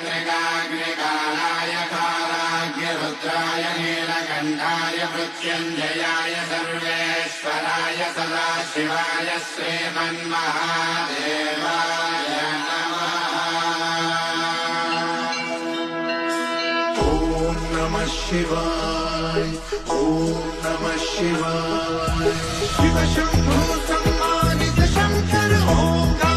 त्रिकाग्निकालाय कालाग्निरुद्राय नीलकण्ठाय मृत्युञ्जयाय सर्वेश्वराय सदाशिवाय श्रीमन्महादेवाय नमः शिवाय ॐ नमः शिवाय शिव शम्भो सम्मानित शंकर ओंकार